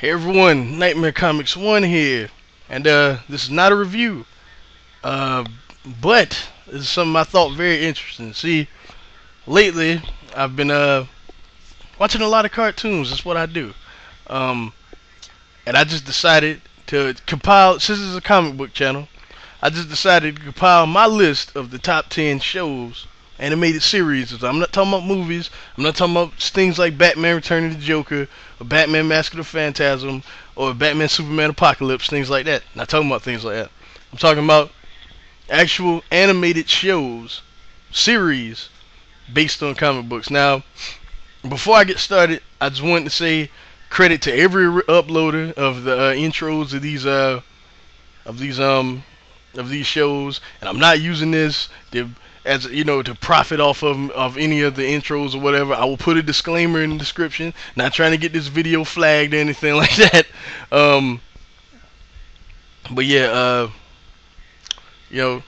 Hey everyone, Nightmare Comics 1 here, and this is not a review, uh, but this is something I thought very interesting. See, lately I've been watching a lot of cartoons. That's what I do, um, and I just decided to compile. Since this is a comic book channel, I just decided to compile my list of the top 10 shows, animated series. I'm not talking about movies. I'm not talking about things like Batman Returning to the Joker, or Batman Mask of the Phantasm, or Batman Superman Apocalypse, things like that. Not talking about things like that. I'm talking about actual animated shows, series based on comic books. Now, before I get started, I just wanted to say credit to every uploader of the intros of these of these shows, and I'm not using this to, as you know, to profit off of any of the intros or whatever. I will put a disclaimer in the description. Not trying to get this video flagged or anything like that. Um, but yeah, you know,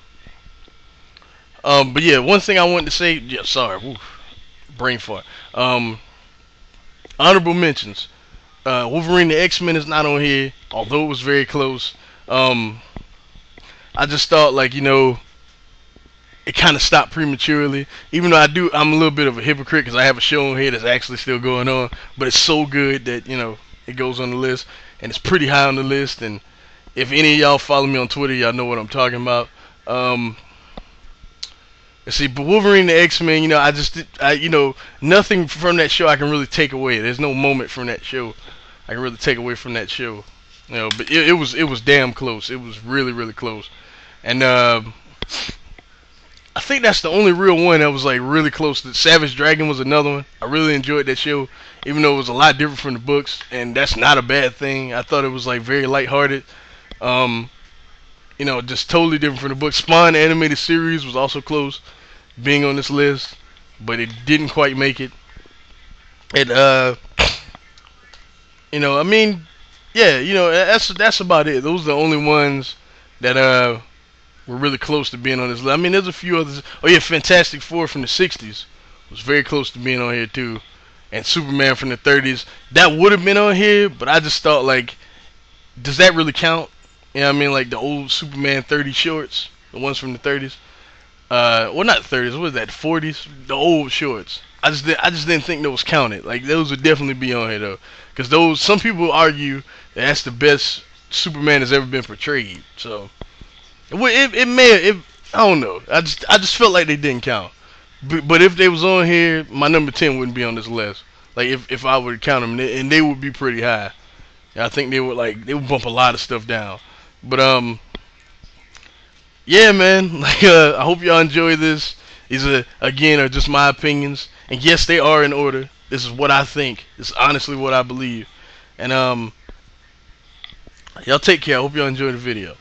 but yeah, one thing I wanted to say. Yeah, sorry, woo, brain fart. Honorable mentions. Wolverine the X-Men is not on here, although it was very close. I just thought, like, it kind of stopped prematurely. Even though I'm a little bit of a hypocrite because I have a show on here that's actually still going on, but it's so good that it goes on the list, and it's pretty high on the list. And if any of y'all follow me on Twitter, y'all know what I'm talking about. Let's see, but Wolverine the X-Men, nothing from that show I can really take away. There's no moment from that show I can really take away from that show. But it was damn close. It was really really close, and I think that's the only real one that was like really close. That Savage Dragon was another one. I really enjoyed that show, even though it was a lot different from the books, and that's not a bad thing. I thought it was like very lighthearted. Um, just totally different from the book. Spawn animated series was also close, being on this list, but it didn't quite make it. And I mean, yeah, that's about it. Those are the only ones that were really close to being on this list. I mean, there's a few others. Oh yeah, Fantastic Four from the '60s was very close to being on here too, and Superman from the '30s that would have been on here, but I just thought, like, does that really count? You know what I mean? Like the old Superman 30 shorts, the ones from the '30s. Well, not '30s. What was that? '40s. The old shorts. I just didn't think those counted. Like, those would definitely be on here though, because those, some people argue that that's the best Superman has ever been portrayed. So it may, I don't know. I just felt like they didn't count. But if they was on here, my number 10 wouldn't be on this list. Like, if I would count them, and they would be pretty high. I think they would bump a lot of stuff down. But yeah, man. Like, I hope y'all enjoy this. These are just my opinions, and yes, they are in order. This is what I think. This is honestly what I believe. And y'all take care. I hope y'all enjoy the video.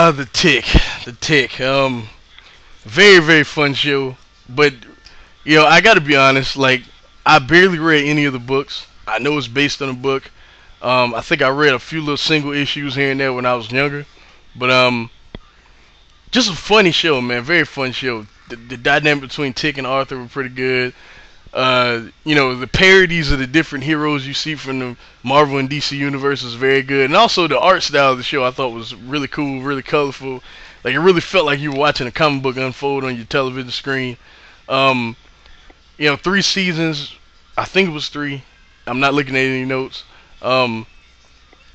The Tick, the Tick. Very very fun show, but I gotta be honest. Like, I barely read any of the books. I know it's based on a book. I think I read a few little single issues here and there when I was younger, but just a funny show, man. Very fun show. The dynamic between Tick and Arthur were pretty good. The parodies of the different heroes you see from the Marvel and DC universe is very good, and also the art style of the show I thought was really cool, really colorful. Like, it really felt like you were watching a comic book unfold on your television screen. You know, 3 seasons. I think it was 3. I'm not looking at any notes. Um,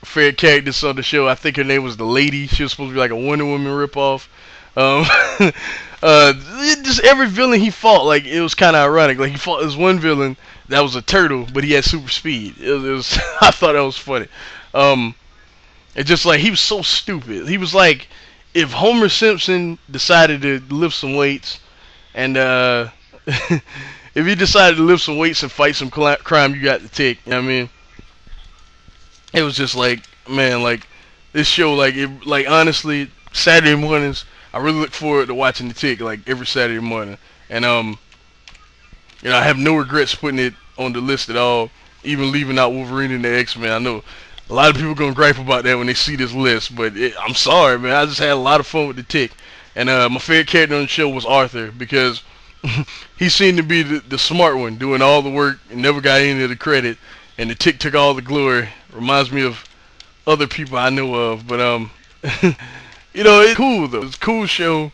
Favorite characters on the show. I think her name was the Lady. She was supposed to be like a Wonder Woman ripoff. Um, just every villain he fought, like it was kind of ironic. Like he fought this one villain that was a turtle, but he had super speed. It was I thought that was funny. Um, it's just like he was so stupid. He was like if Homer Simpson decided to lift some weights and if he decided to lift some weights and fight some crime, you got the Tick. You know what I mean? It was just like, man, like this show, like honestly, Saturday mornings, I really look forward to watching the Tick, like every Saturday morning, and I have no regrets putting it on the list at all, even leaving out Wolverine and the X-Men. I know a lot of people gonna gripe about that when they see this list, but I'm sorry, man. I just had a lot of fun with the Tick, and my favorite character on the show was Arthur because he seemed to be the smart one, doing all the work and never got any of the credit, and the Tick took all the glory. Reminds me of other people I know of, but it's cool though. It's a cool show,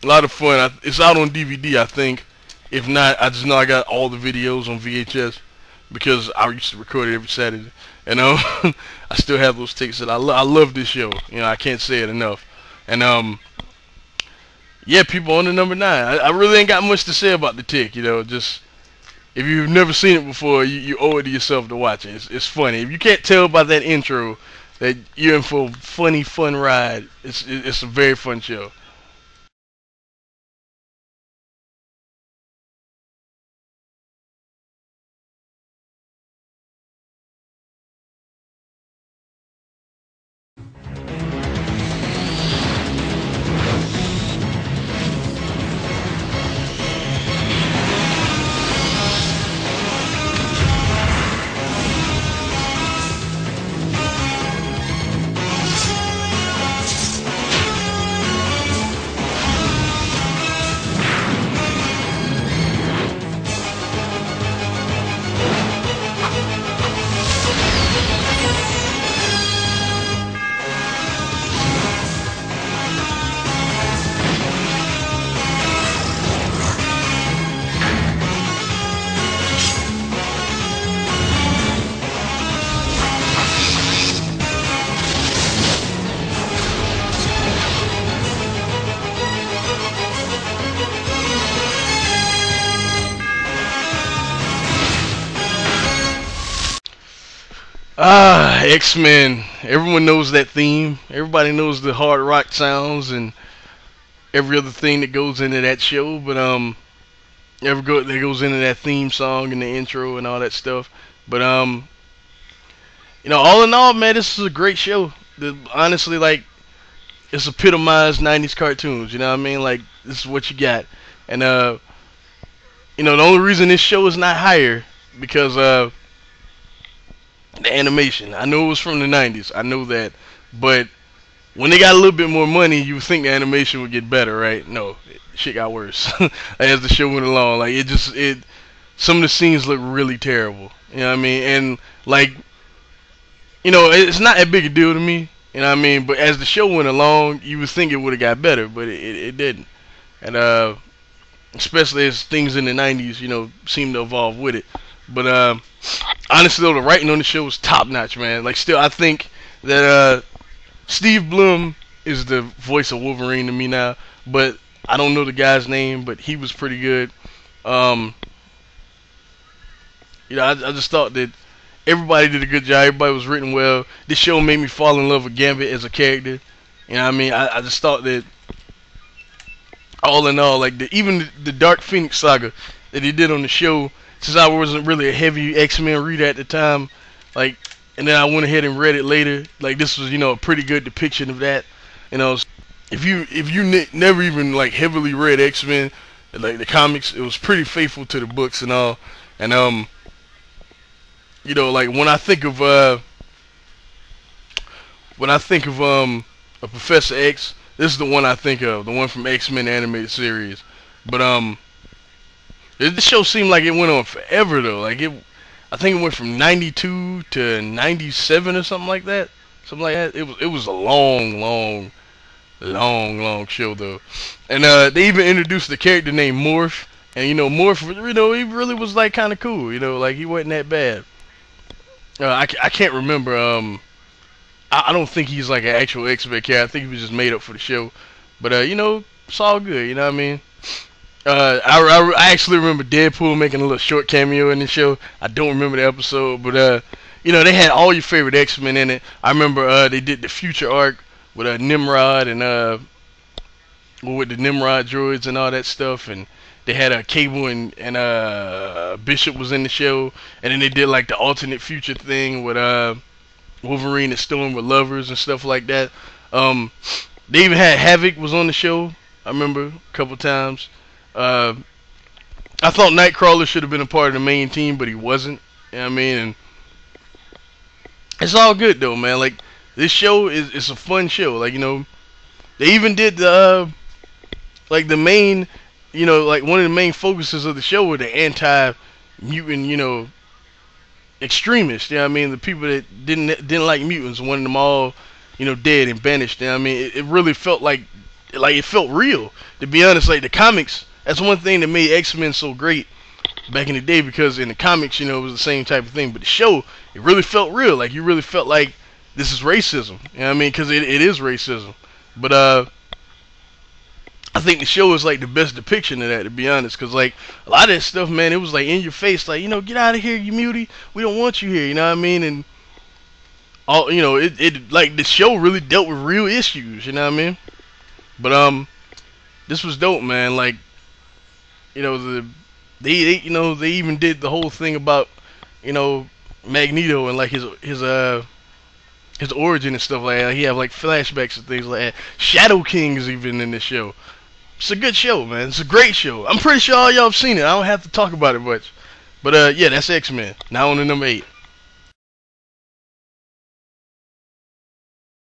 a lot of fun. It's out on DVD, I think. If not, I just know I got all the videos on VHS because I used to record it every Saturday, and I still have those tapes. That I love this show. You know, I can't say it enough. And yeah, people on the number 9. I really ain't got much to say about the Tick. You know, just if you've never seen it before, you owe it to yourself to watch it. It's funny. If you can't tell by that intro that you're in for a funny, fun ride, it's a very fun show. X-Men. Everyone knows that theme. Everybody knows the hard rock sounds and every other thing that goes into that show. But that goes into that theme song and the intro and all that stuff. But all in all, man, this is a great show. Honestly, like, it's epitomized '90s cartoons. You know what I mean? Like, this is what you got. And the only reason this show is not higher because the animation. I know it was from the '90s. I know that, but when they got a little bit more money, you would think the animation would get better, right? No, shit got worse as the show went along. Like some of the scenes look really terrible. You know what I mean? And like, it's not that big a deal to me. You know what I mean? But as the show went along, you would think it would have got better, but it didn't. And especially as things in the '90s, seem to evolve with it. But honestly, though, the writing on the show was top notch, man. Like, still, I think that Steve Blum is the voice of Wolverine to me now. But I don't know the guy's name, but he was pretty good. I just thought that everybody did a good job. Everybody was written well. This show made me fall in love with Gambit as a character. You know what I mean? I just thought that all in all, like even the Dark Phoenix saga that he did on the show, since I wasn't really a heavy X-Men reader at the time, like, and then I went ahead and read it later. Like, this was, a pretty good depiction of that. If you never even like heavily read X-Men, like the comics, it was pretty faithful to the books and all. And like a Professor X, this is the one I think of, the one from X-Men animated series. But this show seemed like it went on forever though. Like I think it went from '92 to '97 or something like that. Something like that. It was a long show though. And they even introduced the character named Morph, And you know, Morph, you know, he really was like kind of cool. You know, like he wasn't that bad. I can't remember. I don't think he's like an actual X-Men character. I think he was just made up for the show. But you know, it's all good. You know what I mean? I actually remember Deadpool making a little short cameo in the show. I don't remember the episode, but you know, they had all your favorite X-Men in it. I remember they did the Future arc with Nimrod and with the Nimrod droids and all that stuff, and they had a Cable and Bishop was in the show, and then they did like the alternate future thing with Wolverine and Storm with lovers and stuff like that. They even had Havoc was on the show. I remember a couple times. I thought Nightcrawler should have been a part of the main team, but he wasn't. You know what I mean? And it's all good though, man. Like this show is a fun show. Like, you know, they even did the like the main, you know, like one of the main focuses of the show were the anti-mutant, you know, extremists. You know what I mean? The people that didn't like mutants, wanted them all, you know, dead and banished. You know what I mean? It really felt like it felt real. To be honest, like the comics, that's one thing that made X-Men so great back in the day, because in the comics, you know, it was the same type of thing. But the show, it really felt real. Like you really felt like this is racism. You know what I mean? Because it is racism. But I think the show is like the best depiction of that, to be honest. Because like a lot of that stuff, man, it was like in your face, like, you know, get out of here, you mutie. We don't want you here. You know what I mean? And all, you know, it like the show really dealt with real issues. You know what I mean? But this was dope, man. Like, you know, they you know, they even did the whole thing about, you know, Magneto and like his origin and stuff like that. He have like flashbacks and things like that. Shadow King is even in this show. It's a good show, man. It's a great show. I'm pretty sure all y'all have seen it. I don't have to talk about it much. But yeah, that's X-Men. Now on to number 8.